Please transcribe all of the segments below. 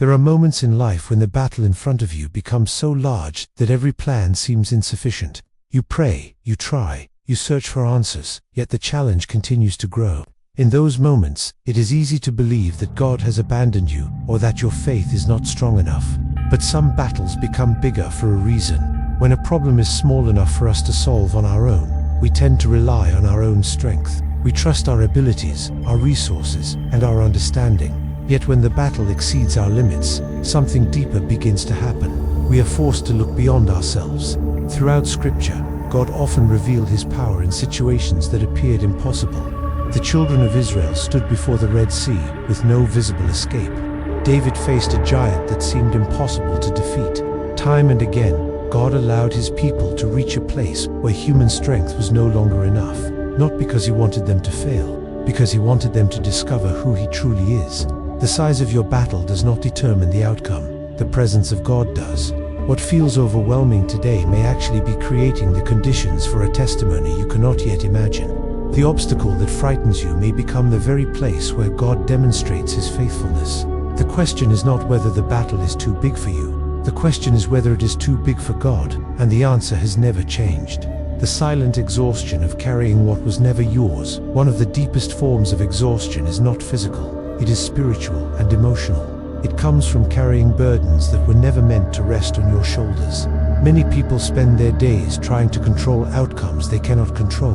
There are moments in life when the battle in front of you becomes so large that every plan seems insufficient. You pray, you try, you search for answers, yet the challenge continues to grow. In those moments, it is easy to believe that God has abandoned you or that your faith is not strong enough. But some battles become bigger for a reason. When a problem is small enough for us to solve on our own, we tend to rely on our own strength. We trust our abilities, our resources, and our understanding. Yet when the battle exceeds our limits, something deeper begins to happen. We are forced to look beyond ourselves. Throughout Scripture, God often revealed His power in situations that appeared impossible. The children of Israel stood before the Red Sea with no visible escape. David faced a giant that seemed impossible to defeat. Time and again, God allowed His people to reach a place where human strength was no longer enough. Not because He wanted them to fail, because He wanted them to discover who He truly is. The size of your battle does not determine the outcome. The presence of God does. What feels overwhelming today may actually be creating the conditions for a testimony you cannot yet imagine. The obstacle that frightens you may become the very place where God demonstrates His faithfulness. The question is not whether the battle is too big for you. The question is whether it is too big for God, and the answer has never changed. The silent exhaustion of carrying what was never yours. One of the deepest forms of exhaustion is not physical. It is spiritual and emotional. It comes from carrying burdens that were never meant to rest on your shoulders. Many people spend their days trying to control outcomes they cannot control.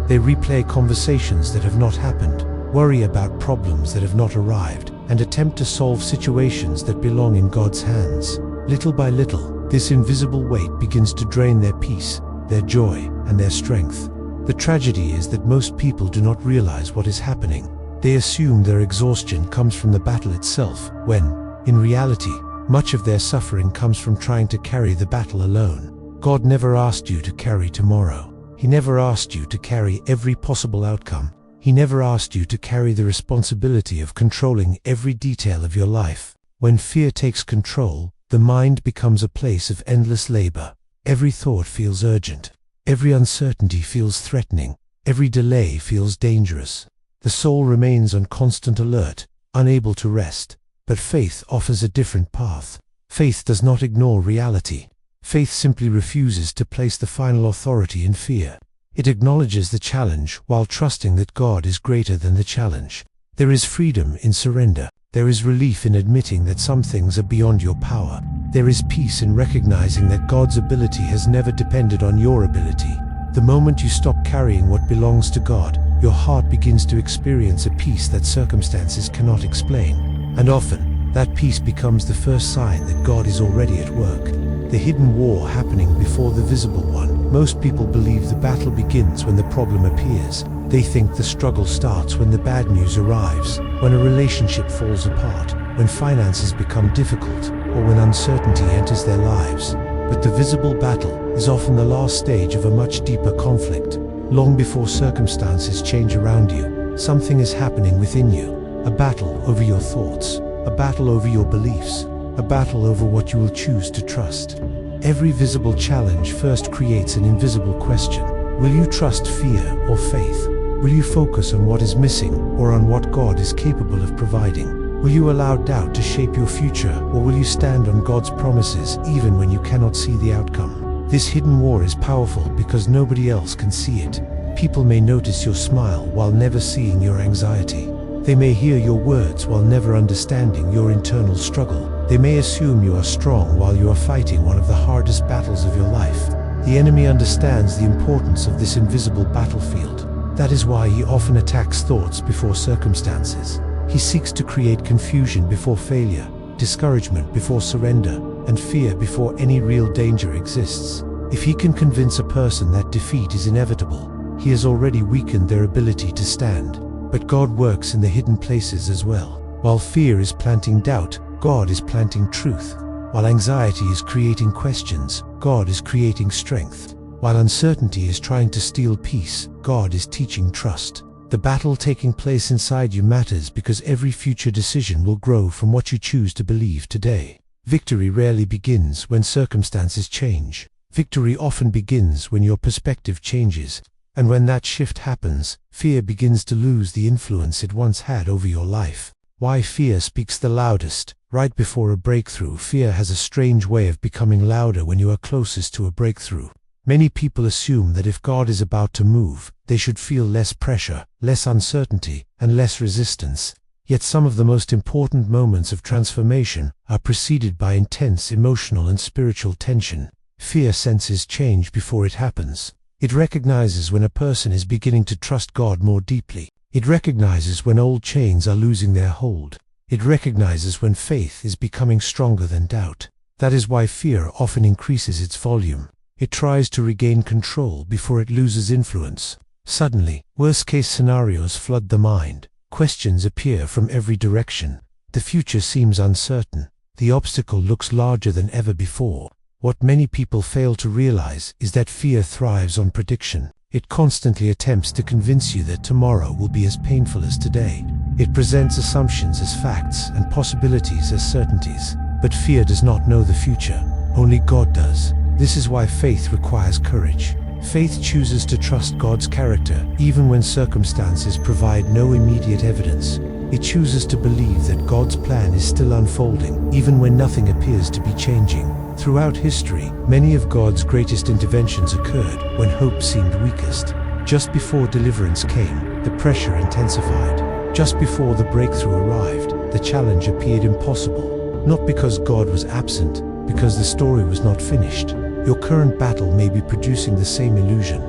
They replay conversations that have not happened, worry about problems that have not arrived, and attempt to solve situations that belong in God's hands. Little by little, this invisible weight begins to drain their peace, their joy, and their strength. The tragedy is that most people do not realize what is happening. They assume their exhaustion comes from the battle itself, when, in reality, much of their suffering comes from trying to carry the battle alone. God never asked you to carry tomorrow. He never asked you to carry every possible outcome. He never asked you to carry the responsibility of controlling every detail of your life. When fear takes control, the mind becomes a place of endless labor. Every thought feels urgent. Every uncertainty feels threatening. Every delay feels dangerous. The soul remains on constant alert, unable to rest. But faith offers a different path. Faith does not ignore reality. Faith simply refuses to place the final authority in fear. It acknowledges the challenge while trusting that God is greater than the challenge. There is freedom in surrender. There is relief in admitting that some things are beyond your power. There is peace in recognizing that God's ability has never depended on your ability. The moment you stop carrying what belongs to God, your heart begins to experience a peace that circumstances cannot explain. And often, that peace becomes the first sign that God is already at work. The hidden war happening before the visible one. Most people believe the battle begins when the problem appears. They think the struggle starts when the bad news arrives, when a relationship falls apart, when finances become difficult, or when uncertainty enters their lives. But the visible battle is often the last stage of a much deeper conflict. Long before circumstances change around you, something is happening within you. A battle over your thoughts, a battle over your beliefs, a battle over what you will choose to trust. Every visible challenge first creates an invisible question. Will you trust fear or faith? Will you focus on what is missing or on what God is capable of providing? Will you allow doubt to shape your future, or will you stand on God's promises even when you cannot see the outcome? This hidden war is powerful because nobody else can see it. People may notice your smile while never seeing your anxiety. They may hear your words while never understanding your internal struggle. They may assume you are strong while you are fighting one of the hardest battles of your life. The enemy understands the importance of this invisible battlefield. That is why he often attacks thoughts before circumstances. He seeks to create confusion before failure, discouragement before surrender, and fear before any real danger exists. If he can convince a person that defeat is inevitable, he has already weakened their ability to stand. But God works in the hidden places as well. While fear is planting doubt, God is planting truth. While anxiety is creating questions, God is creating strength. While uncertainty is trying to steal peace, God is teaching trust. The battle taking place inside you matters because every future decision will grow from what you choose to believe today. Victory rarely begins when circumstances change. Victory often begins when your perspective changes. And when that shift happens, fear begins to lose the influence it once had over your life. Why fear speaks the loudest. Right before a breakthrough, fear has a strange way of becoming louder when you are closest to a breakthrough. Many people assume that if God is about to move, they should feel less pressure, less uncertainty, and less resistance. Yet some of the most important moments of transformation are preceded by intense emotional and spiritual tension. Fear senses change before it happens. It recognizes when a person is beginning to trust God more deeply. It recognizes when old chains are losing their hold. It recognizes when faith is becoming stronger than doubt. That is why fear often increases its volume. It tries to regain control before it loses influence. Suddenly, worst-case scenarios flood the mind. Questions appear from every direction. The future seems uncertain. The obstacle looks larger than ever before. What many people fail to realize is that fear thrives on prediction. It constantly attempts to convince you that tomorrow will be as painful as today. It presents assumptions as facts and possibilities as certainties. But fear does not know the future. Only God does. This is why faith requires courage. Faith chooses to trust God's character, even when circumstances provide no immediate evidence. It chooses to believe that God's plan is still unfolding, even when nothing appears to be changing. Throughout history, many of God's greatest interventions occurred when hope seemed weakest. Just before deliverance came, the pressure intensified. Just before the breakthrough arrived, the challenge appeared impossible. Not because God was absent, because the story was not finished. Your current battle may be producing the same illusion.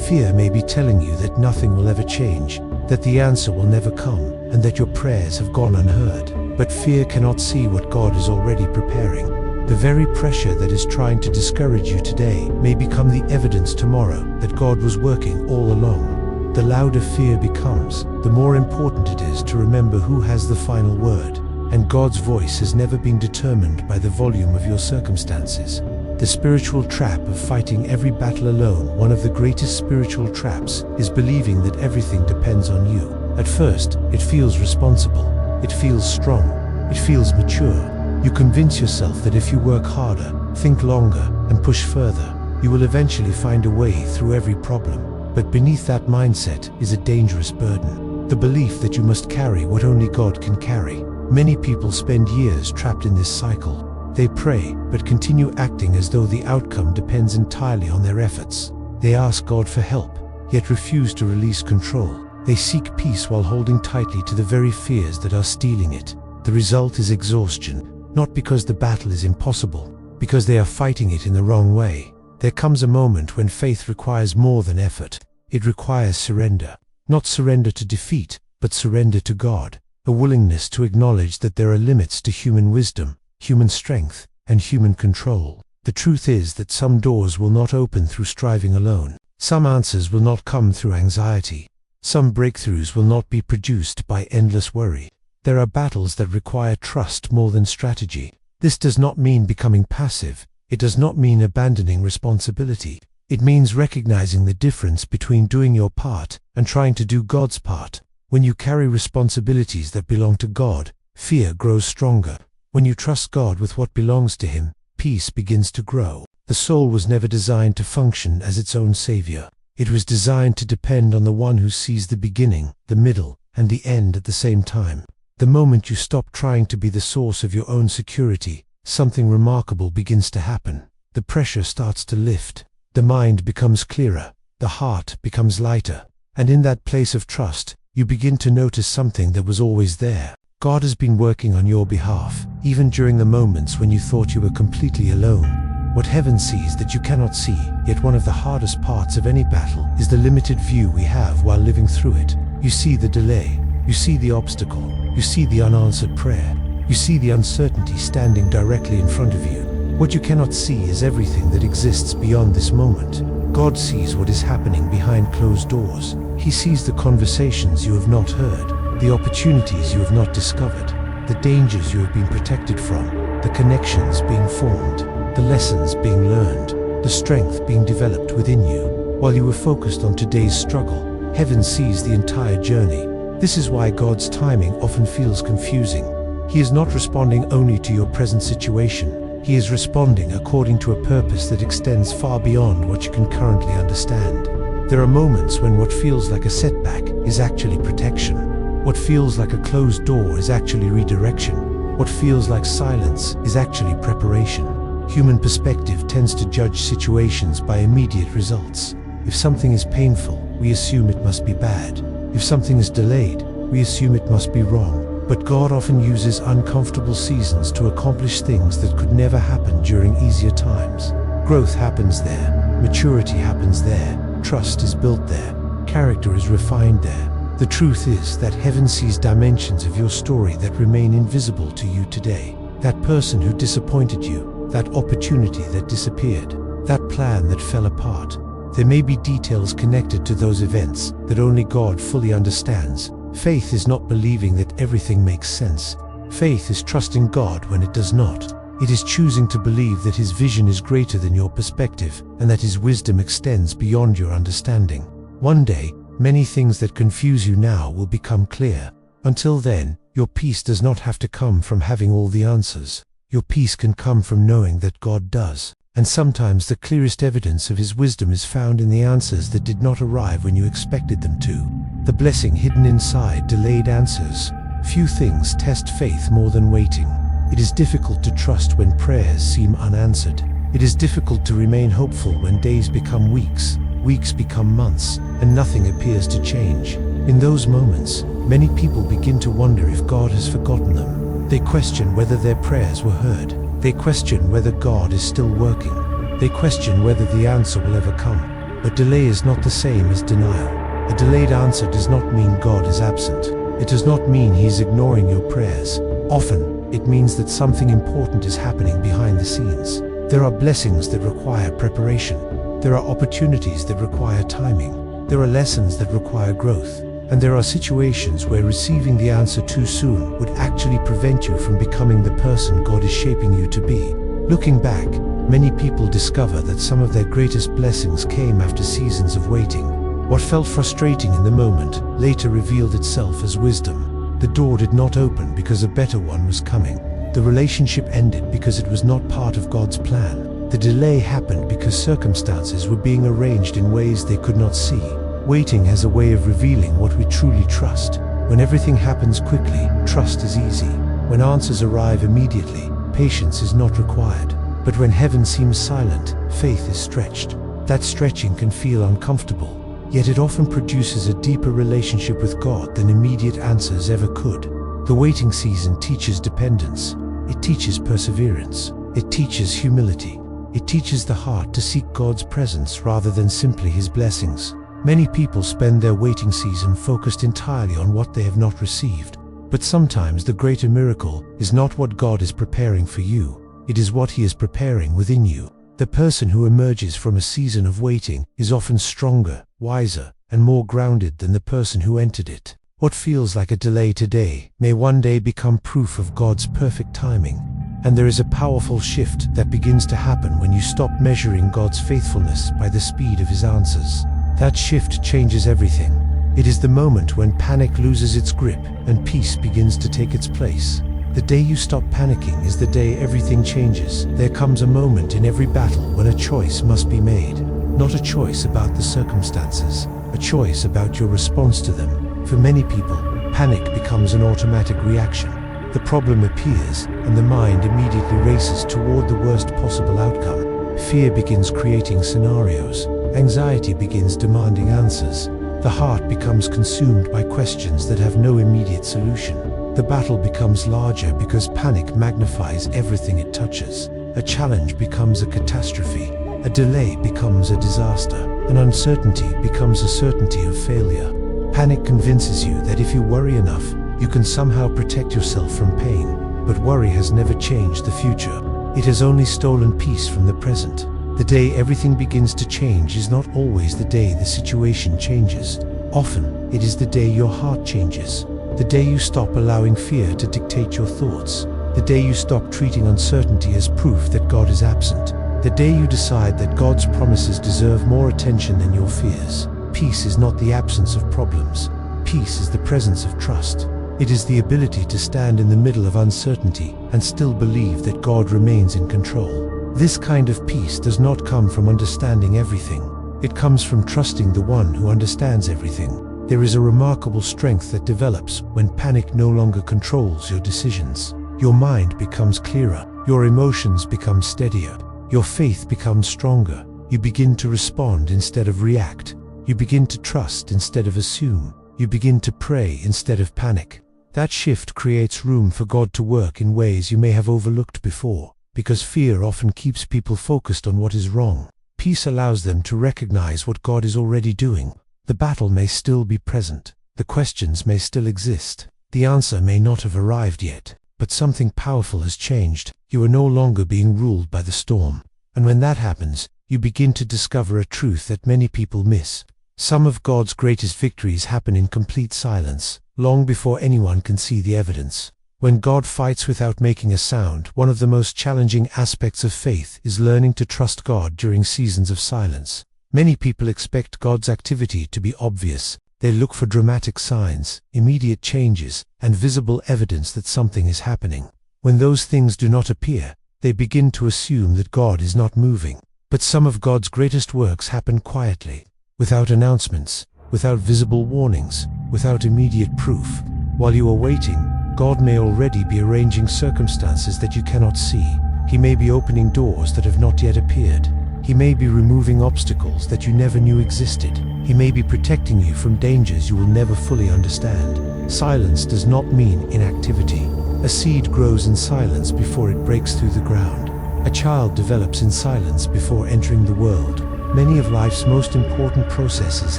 Fear may be telling you that nothing will ever change, that the answer will never come, and that your prayers have gone unheard. But fear cannot see what God is already preparing. The very pressure that is trying to discourage you today may become the evidence tomorrow that God was working all along. The louder fear becomes, the more important it is to remember who has the final word. And God's voice has never been determined by the volume of your circumstances. The spiritual trap of fighting every battle alone. One of the greatest spiritual traps is believing that everything depends on you. At first, it feels responsible. It feels strong. It feels mature. You convince yourself that if you work harder, think longer, and push further, you will eventually find a way through every problem. But beneath that mindset is a dangerous burden. The belief that you must carry what only God can carry. Many people spend years trapped in this cycle. They pray, but continue acting as though the outcome depends entirely on their efforts. They ask God for help, yet refuse to release control. They seek peace while holding tightly to the very fears that are stealing it. The result is exhaustion, not because the battle is impossible, because they are fighting it in the wrong way. There comes a moment when faith requires more than effort. It requires surrender. Not surrender to defeat, but surrender to God. A willingness to acknowledge that there are limits to human wisdom, human strength, and human control. The truth is that some doors will not open through striving alone. Some answers will not come through anxiety. Some breakthroughs will not be produced by endless worry. There are battles that require trust more than strategy. This does not mean becoming passive. It does not mean abandoning responsibility. It means recognizing the difference between doing your part and trying to do God's part. When you carry responsibilities that belong to God, fear grows stronger. When you trust God with what belongs to Him, peace begins to grow. The soul was never designed to function as its own savior. It was designed to depend on the one who sees the beginning, the middle, and the end at the same time. The moment you stop trying to be the source of your own security, something remarkable begins to happen. The pressure starts to lift. The mind becomes clearer. The heart becomes lighter. And in that place of trust, you begin to notice something that was always there. God has been working on your behalf, even during the moments when you thought you were completely alone. What heaven sees that you cannot see, yet one of the hardest parts of any battle is the limited view we have while living through it. You see the delay, you see the obstacle, you see the unanswered prayer, you see the uncertainty standing directly in front of you. What you cannot see is everything that exists beyond this moment. God sees what is happening behind closed doors. He sees the conversations you have not heard, the opportunities you have not discovered, the dangers you have been protected from, the connections being formed, the lessons being learned, the strength being developed within you. While you were focused on today's struggle, heaven sees the entire journey. This is why God's timing often feels confusing. He is not responding only to your present situation. He is responding according to a purpose that extends far beyond what you can currently understand. There are moments when what feels like a setback is actually protection. What feels like a closed door is actually redirection. What feels like silence is actually preparation. Human perspective tends to judge situations by immediate results. If something is painful, we assume it must be bad. If something is delayed, we assume it must be wrong. But God often uses uncomfortable seasons to accomplish things that could never happen during easier times. Growth happens there. Maturity happens there. Trust is built there. Character is refined there. The truth is that heaven sees dimensions of your story that remain invisible to you today. That person who disappointed you, that opportunity that disappeared, that plan that fell apart. There may be details connected to those events that only God fully understands. Faith is not believing that everything makes sense. Faith is trusting God when it does not. It is choosing to believe that His vision is greater than your perspective and that His wisdom extends beyond your understanding. One day, many things that confuse you now will become clear. Until then, your peace does not have to come from having all the answers. Your peace can come from knowing that God does. And sometimes the clearest evidence of His wisdom is found in the answers that did not arrive when you expected them to. The blessing hidden inside delayed answers. Few things test faith more than waiting. It is difficult to trust when prayers seem unanswered. It is difficult to remain hopeful when days become weeks, weeks become months, and nothing appears to change. In those moments, many people begin to wonder if God has forgotten them. They question whether their prayers were heard. They question whether God is still working. They question whether the answer will ever come. But delay is not the same as denial. A delayed answer does not mean God is absent. It does not mean He is ignoring your prayers. Often, it means that something important is happening behind the scenes. There are blessings that require preparation. There are opportunities that require timing. There are lessons that require growth. And there are situations where receiving the answer too soon would actually prevent you from becoming the person God is shaping you to be. Looking back, many people discover that some of their greatest blessings came after seasons of waiting. What felt frustrating in the moment later revealed itself as wisdom. The door did not open because a better one was coming. The relationship ended because it was not part of God's plan. The delay happened because circumstances were being arranged in ways they could not see. Waiting has a way of revealing what we truly trust. When everything happens quickly, trust is easy. When answers arrive immediately, patience is not required. But when heaven seems silent, faith is stretched. That stretching can feel uncomfortable, yet it often produces a deeper relationship with God than immediate answers ever could. The waiting season teaches dependence. It teaches perseverance. It teaches humility. It teaches the heart to seek God's presence rather than simply His blessings. Many people spend their waiting season focused entirely on what they have not received. But sometimes the greater miracle is not what God is preparing for you. It is what He is preparing within you. The person who emerges from a season of waiting is often stronger, wiser, and more grounded than the person who entered it. What feels like a delay today may one day become proof of God's perfect timing. And there is a powerful shift that begins to happen when you stop measuring God's faithfulness by the speed of His answers. That shift changes everything. It is the moment when panic loses its grip and peace begins to take its place. The day you stop panicking is the day everything changes. There comes a moment in every battle when a choice must be made. Not a choice about the circumstances, a choice about your response to them. For many people, panic becomes an automatic reaction. The problem appears, and the mind immediately races toward the worst possible outcome. Fear begins creating scenarios. Anxiety begins demanding answers. The heart becomes consumed by questions that have no immediate solution. The battle becomes larger because panic magnifies everything it touches. A challenge becomes a catastrophe. A delay becomes a disaster. An uncertainty becomes a certainty of failure. Panic convinces you that if you worry enough, you can somehow protect yourself from pain. But worry has never changed the future. It has only stolen peace from the present. The day everything begins to change is not always the day the situation changes. Often, it is the day your heart changes. The day you stop allowing fear to dictate your thoughts. The day you stop treating uncertainty as proof that God is absent. The day you decide that God's promises deserve more attention than your fears. Peace is not the absence of problems. Peace is the presence of trust. It is the ability to stand in the middle of uncertainty and still believe that God remains in control. This kind of peace does not come from understanding everything. It comes from trusting the one who understands everything. There is a remarkable strength that develops when panic no longer controls your decisions. Your mind becomes clearer, your emotions become steadier, your faith becomes stronger. You begin to respond instead of react. You begin to trust instead of assume. You begin to pray instead of panic. That shift creates room for God to work in ways you may have overlooked before. Because fear often keeps people focused on what is wrong, peace allows them to recognize what God is already doing. The battle may still be present. The questions may still exist. The answer may not have arrived yet. But something powerful has changed. You are no longer being ruled by the storm. And when that happens, you begin to discover a truth that many people miss. Some of God's greatest victories happen in complete silence, long before anyone can see the evidence. When God fights without making a sound, one of the most challenging aspects of faith is learning to trust God during seasons of silence. Many people expect God's activity to be obvious. They look for dramatic signs, immediate changes, and visible evidence that something is happening. When those things do not appear, they begin to assume that God is not moving. But some of God's greatest works happen quietly, without announcements, without visible warnings, without immediate proof. While you are waiting, God may already be arranging circumstances that you cannot see. He may be opening doors that have not yet appeared. He may be removing obstacles that you never knew existed. He may be protecting you from dangers you will never fully understand. Silence does not mean inactivity. A seed grows in silence before it breaks through the ground. A child develops in silence before entering the world. Many of life's most important processes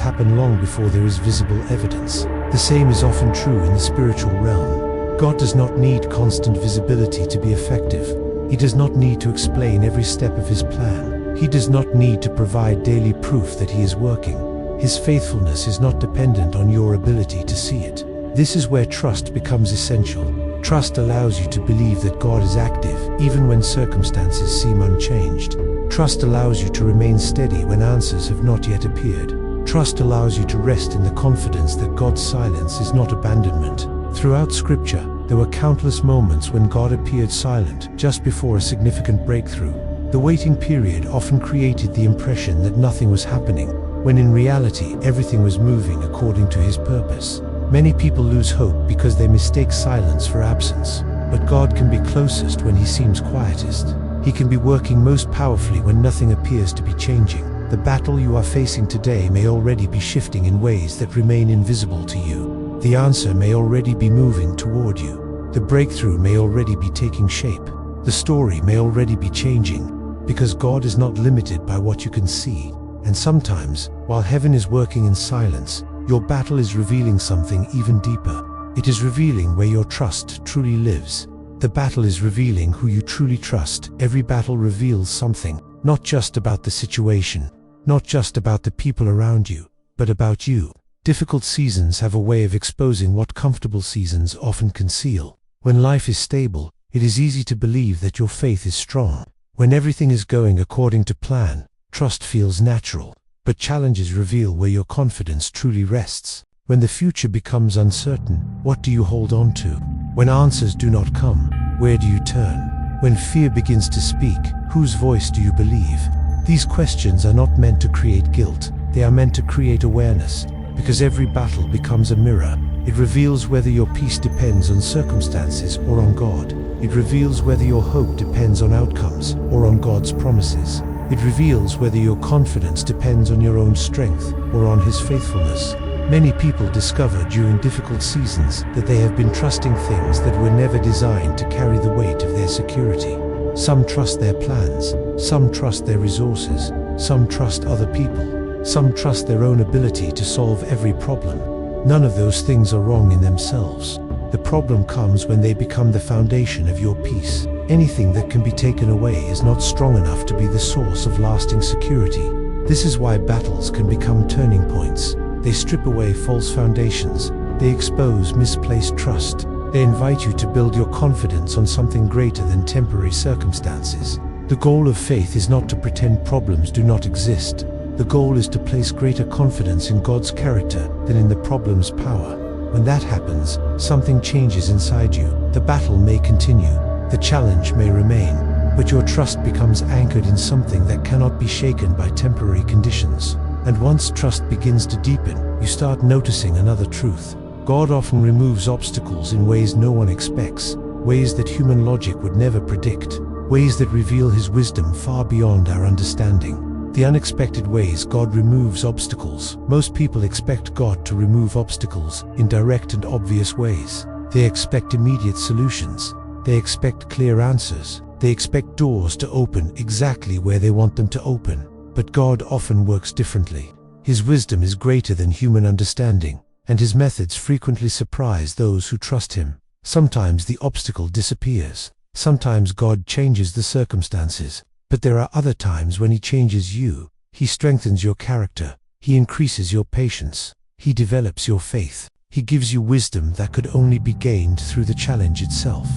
happen long before there is visible evidence. The same is often true in the spiritual realm. God does not need constant visibility to be effective. He does not need to explain every step of His plan. He does not need to provide daily proof that He is working. His faithfulness is not dependent on your ability to see it. This is where trust becomes essential. Trust allows you to believe that God is active, even when circumstances seem unchanged. Trust allows you to remain steady when answers have not yet appeared. Trust allows you to rest in the confidence that God's silence is not abandonment. Throughout Scripture, there were countless moments when God appeared silent just before a significant breakthrough. The waiting period often created the impression that nothing was happening, when in reality everything was moving according to His purpose. Many people lose hope because they mistake silence for absence. But God can be closest when He seems quietest. He can be working most powerfully when nothing appears to be changing. The battle you are facing today may already be shifting in ways that remain invisible to you. The answer may already be moving toward you. The breakthrough may already be taking shape. The story may already be changing. Because God is not limited by what you can see. And sometimes, while heaven is working in silence, your battle is revealing something even deeper. It is revealing where your trust truly lives. The battle is revealing who you truly trust. Every battle reveals something, not just about the situation, not just about the people around you, but about you. Difficult seasons have a way of exposing what comfortable seasons often conceal. When life is stable, it is easy to believe that your faith is strong. When everything is going according to plan, trust feels natural. But challenges reveal where your confidence truly rests. When the future becomes uncertain, what do you hold on to? When answers do not come, where do you turn? When fear begins to speak, whose voice do you believe? These questions are not meant to create guilt. They are meant to create awareness. Because every battle becomes a mirror. It reveals whether your peace depends on circumstances or on God. It reveals whether your hope depends on outcomes or on God's promises. It reveals whether your confidence depends on your own strength or on His faithfulness. Many people discover during difficult seasons that they have been trusting things that were never designed to carry the weight of their security. Some trust their plans, some trust their resources, some trust other people, some trust their own ability to solve every problem. None of those things are wrong in themselves. The problem comes when they become the foundation of your peace. Anything that can be taken away is not strong enough to be the source of lasting security. This is why battles can become turning points. They strip away false foundations. They expose misplaced trust. They invite you to build your confidence on something greater than temporary circumstances. The goal of faith is not to pretend problems do not exist. The goal is to place greater confidence in God's character than in the problem's power. When that happens, something changes inside you. The battle may continue. The challenge may remain, but your trust becomes anchored in something that cannot be shaken by temporary conditions. And once trust begins to deepen, you start noticing another truth. God often removes obstacles in ways no one expects, ways that human logic would never predict, ways that reveal His wisdom far beyond our understanding. The unexpected ways God removes obstacles. Most people expect God to remove obstacles in direct and obvious ways. They expect immediate solutions. They expect clear answers. They expect doors to open exactly where they want them to open. But God often works differently. His wisdom is greater than human understanding, and His methods frequently surprise those who trust Him. Sometimes the obstacle disappears. Sometimes God changes the circumstances. But there are other times when He changes you. He strengthens your character. He increases your patience. He develops your faith. He gives you wisdom that could only be gained through the challenge itself.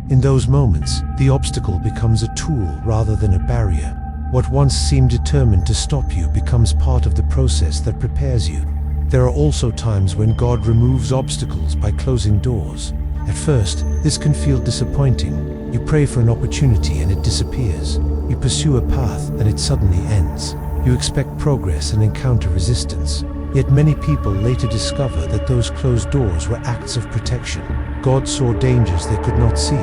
In those moments, the obstacle becomes a tool rather than a barrier. What once seemed determined to stop you becomes part of the process that prepares you. There are also times when God removes obstacles by closing doors. At first, this can feel disappointing. You pray for an opportunity and it disappears. You pursue a path and it suddenly ends. You expect progress and encounter resistance. Yet many people later discover that those closed doors were acts of protection. God saw dangers they could not see.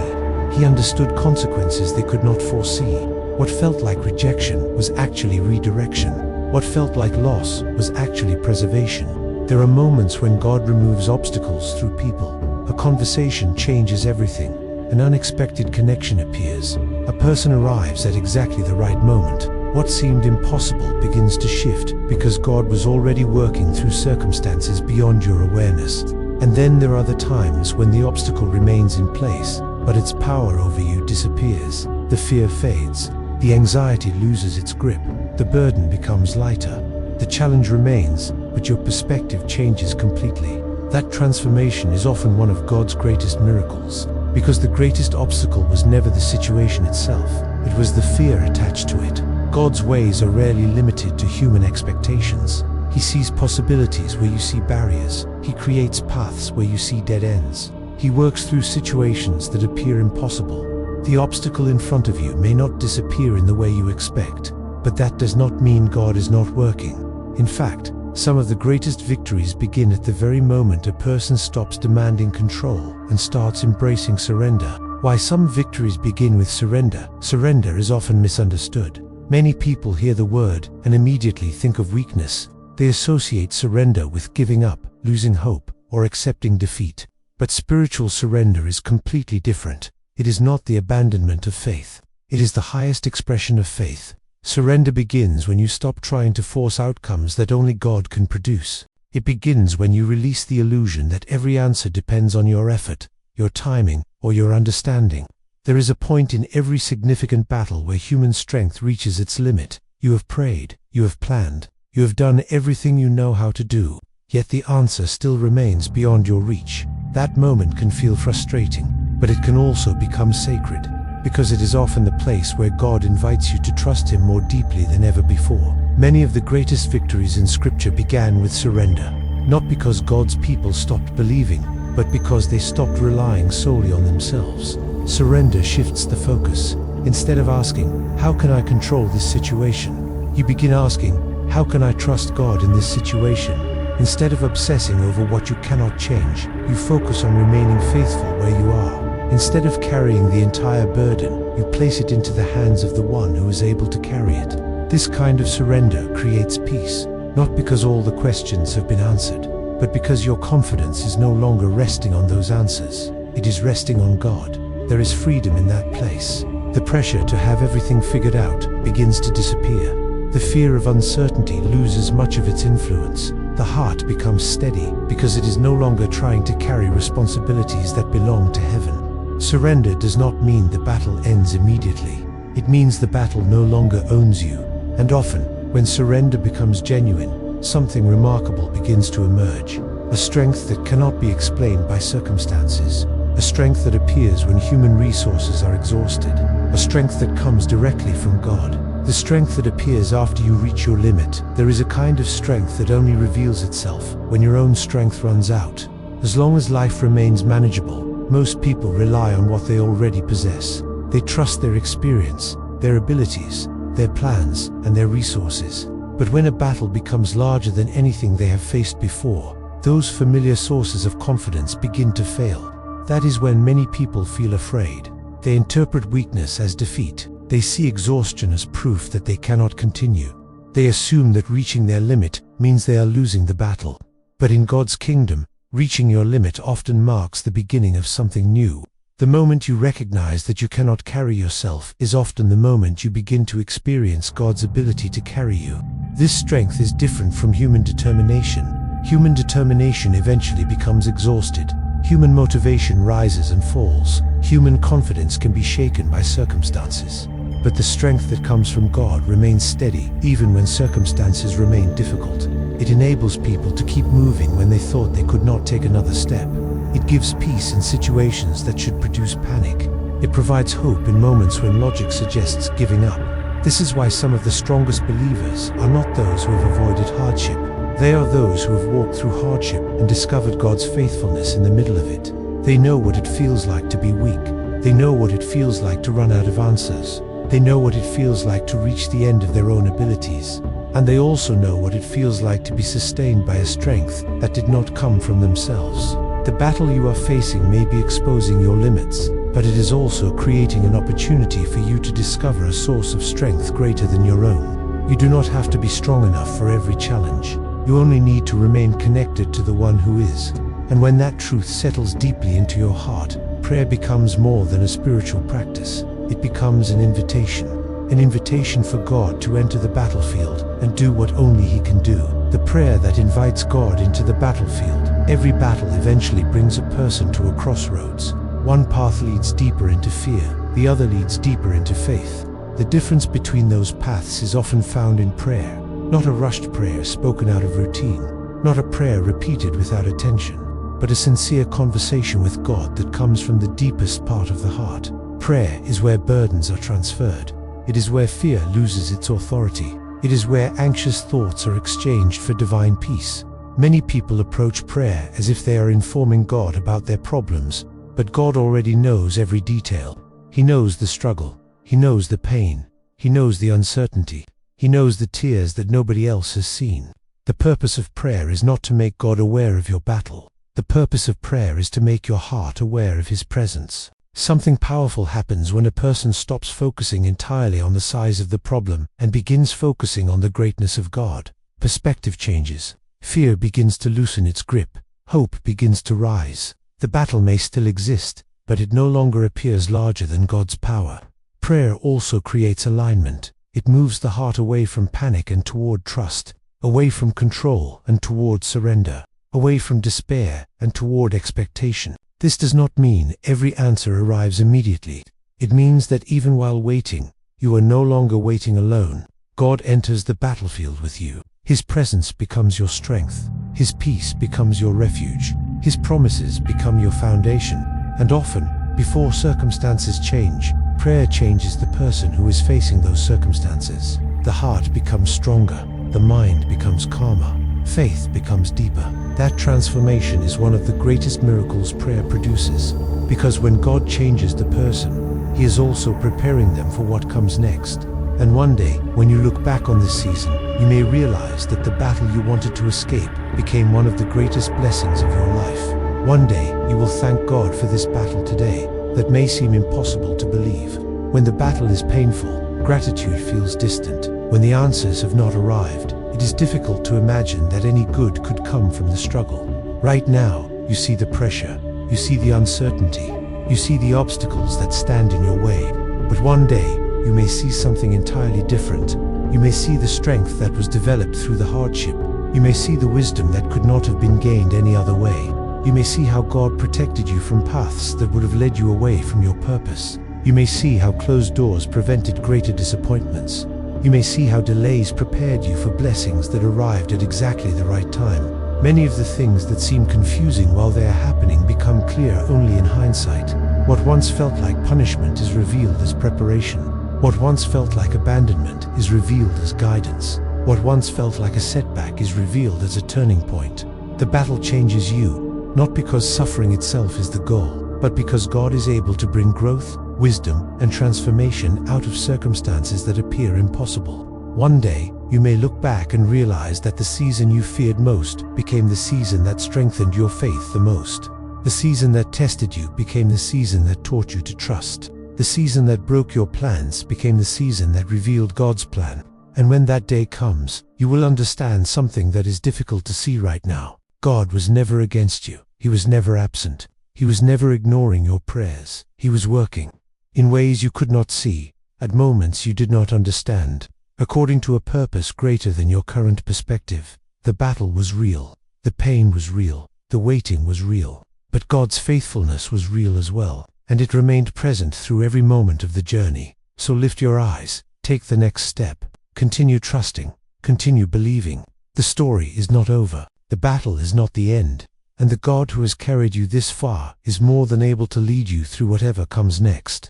He understood consequences they could not foresee. What felt like rejection was actually redirection. What felt like loss was actually preservation. There are moments when God removes obstacles through people. A conversation changes everything. An unexpected connection appears. A person arrives at exactly the right moment. What seemed impossible begins to shift because God was already working through circumstances beyond your awareness. And then there are the times when the obstacle remains in place, but its power over you disappears. The fear fades. The anxiety loses its grip. The burden becomes lighter. The challenge remains, but your perspective changes completely. That transformation is often one of God's greatest miracles, because the greatest obstacle was never the situation itself, it was the fear attached to it. God's ways are rarely limited to human expectations. He sees possibilities where you see barriers. He creates paths where you see dead ends. He works through situations that appear impossible. The obstacle in front of you may not disappear in the way you expect, but that does not mean God is not working. In fact, some of the greatest victories begin at the very moment a person stops demanding control and starts embracing surrender. Why some victories begin with surrender? Surrender is often misunderstood. Many people hear the word and immediately think of weakness. They associate surrender with giving up, losing hope, or accepting defeat. But spiritual surrender is completely different. It is not the abandonment of faith. It is the highest expression of faith. Surrender begins when you stop trying to force outcomes that only God can produce. It begins when you release the illusion that every answer depends on your effort, your timing, or your understanding. There is a point in every significant battle where human strength reaches its limit. You have prayed, you have planned, you have done everything you know how to do, yet the answer still remains beyond your reach. That moment can feel frustrating, but it can also become sacred, because it is often the place where God invites you to trust Him more deeply than ever before. Many of the greatest victories in Scripture began with surrender, not because God's people stopped believing, but because they stopped relying solely on themselves. Surrender shifts the focus. Instead of asking, "How can I control this situation?" you begin asking, "How can I trust God in this situation?" Instead of obsessing over what you cannot change, you focus on remaining faithful where you are. Instead of carrying the entire burden, you place it into the hands of the one who is able to carry it. This kind of surrender creates peace, not because all the questions have been answered, but because your confidence is no longer resting on those answers. It is resting on God. There is freedom in that place. The pressure to have everything figured out begins to disappear. The fear of uncertainty loses much of its influence. The heart becomes steady because it is no longer trying to carry responsibilities that belong to heaven. Surrender does not mean the battle ends immediately. It means the battle no longer owns you. And often, when surrender becomes genuine, something remarkable begins to emerge. A strength that cannot be explained by circumstances. A strength that appears when human resources are exhausted. A strength that comes directly from God. The strength that appears after you reach your limit. There is a kind of strength that only reveals itself when your own strength runs out. As long as life remains manageable, most people rely on what they already possess. They trust their experience, their abilities, their plans, and their resources. But when a battle becomes larger than anything they have faced before, those familiar sources of confidence begin to fail. That is when many people feel afraid. They interpret weakness as defeat. They see exhaustion as proof that they cannot continue. They assume that reaching their limit means they are losing the battle. But in God's kingdom, reaching your limit often marks the beginning of something new. The moment you recognize that you cannot carry yourself is often the moment you begin to experience God's ability to carry you. This strength is different from human determination. Human determination eventually becomes exhausted. Human motivation rises and falls. Human confidence can be shaken by circumstances. But the strength that comes from God remains steady, even when circumstances remain difficult. It enables people to keep moving when they thought they could not take another step. It gives peace in situations that should produce panic. It provides hope in moments when logic suggests giving up. This is why some of the strongest believers are not those who have avoided hardship. They are those who have walked through hardship and discovered God's faithfulness in the middle of it. They know what it feels like to be weak. They know what it feels like to run out of answers. They know what it feels like to reach the end of their own abilities. And they also know what it feels like to be sustained by a strength that did not come from themselves. The battle you are facing may be exposing your limits, but it is also creating an opportunity for you to discover a source of strength greater than your own. You do not have to be strong enough for every challenge. You only need to remain connected to the one who is. And when that truth settles deeply into your heart, prayer becomes more than a spiritual practice. It becomes an invitation for God to enter the battlefield and do what only He can do. The prayer that invites God into the battlefield. Every battle eventually brings a person to a crossroads. One path leads deeper into fear, the other leads deeper into faith. The difference between those paths is often found in prayer. Not a rushed prayer spoken out of routine, not a prayer repeated without attention, but a sincere conversation with God that comes from the deepest part of the heart. Prayer is where burdens are transferred. It is where fear loses its authority. It is where anxious thoughts are exchanged for divine peace. Many people approach prayer as if they are informing God about their problems, but God already knows every detail. He knows the struggle. He knows the pain. He knows the uncertainty. He knows the tears that nobody else has seen. The purpose of prayer is not to make God aware of your battle. The purpose of prayer is to make your heart aware of His presence. Something powerful happens when a person stops focusing entirely on the size of the problem and begins focusing on the greatness of God. Perspective changes. Fear begins to loosen its grip. Hope begins to rise. The battle may still exist, but it no longer appears larger than God's power. Prayer also creates alignment. It moves the heart away from panic and toward trust, away from control and toward surrender, away from despair and toward expectation. This does not mean every answer arrives immediately. It means that even while waiting, you are no longer waiting alone. God enters the battlefield with you. His presence becomes your strength. His peace becomes your refuge. His promises become your foundation. And often, before circumstances change, prayer changes the person who is facing those circumstances. The heart becomes stronger. The mind becomes calmer. Faith becomes deeper. That transformation is one of the greatest miracles prayer produces, because when God changes the person, He is also preparing them for what comes next. And one day, when you look back on this season, you may realize that the battle you wanted to escape became one of the greatest blessings of your life. One day, you will thank God for this battle today that may seem impossible to believe. When the battle is painful, gratitude feels distant. When the answers have not arrived, it is difficult to imagine that any good could come from the struggle. Right now, you see the pressure, you see the uncertainty, you see the obstacles that stand in your way. But one day, you may see something entirely different. You may see the strength that was developed through the hardship. You may see the wisdom that could not have been gained any other way. You may see how God protected you from paths that would have led you away from your purpose. You may see how closed doors prevented greater disappointments. You may see how delays prepared you for blessings that arrived at exactly the right time. Many of the things that seem confusing while they are happening become clear only in hindsight. What once felt like punishment is revealed as preparation. What once felt like abandonment is revealed as guidance. What once felt like a setback is revealed as a turning point. The battle changes you, not because suffering itself is the goal, but because God is able to bring growth, wisdom, and transformation out of circumstances that appear impossible. One day, you may look back and realize that the season you feared most became the season that strengthened your faith the most. The season that tested you became the season that taught you to trust. The season that broke your plans became the season that revealed God's plan. And when that day comes, you will understand something that is difficult to see right now. God was never against you. He was never absent. He was never ignoring your prayers. He was working in ways you could not see, at moments you did not understand, according to a purpose greater than your current perspective. The battle was real. The pain was real. The waiting was real. But God's faithfulness was real as well, and it remained present through every moment of the journey. So lift your eyes, take the next step, continue trusting, continue believing. The story is not over. The battle is not the end. And the God who has carried you this far is more than able to lead you through whatever comes next.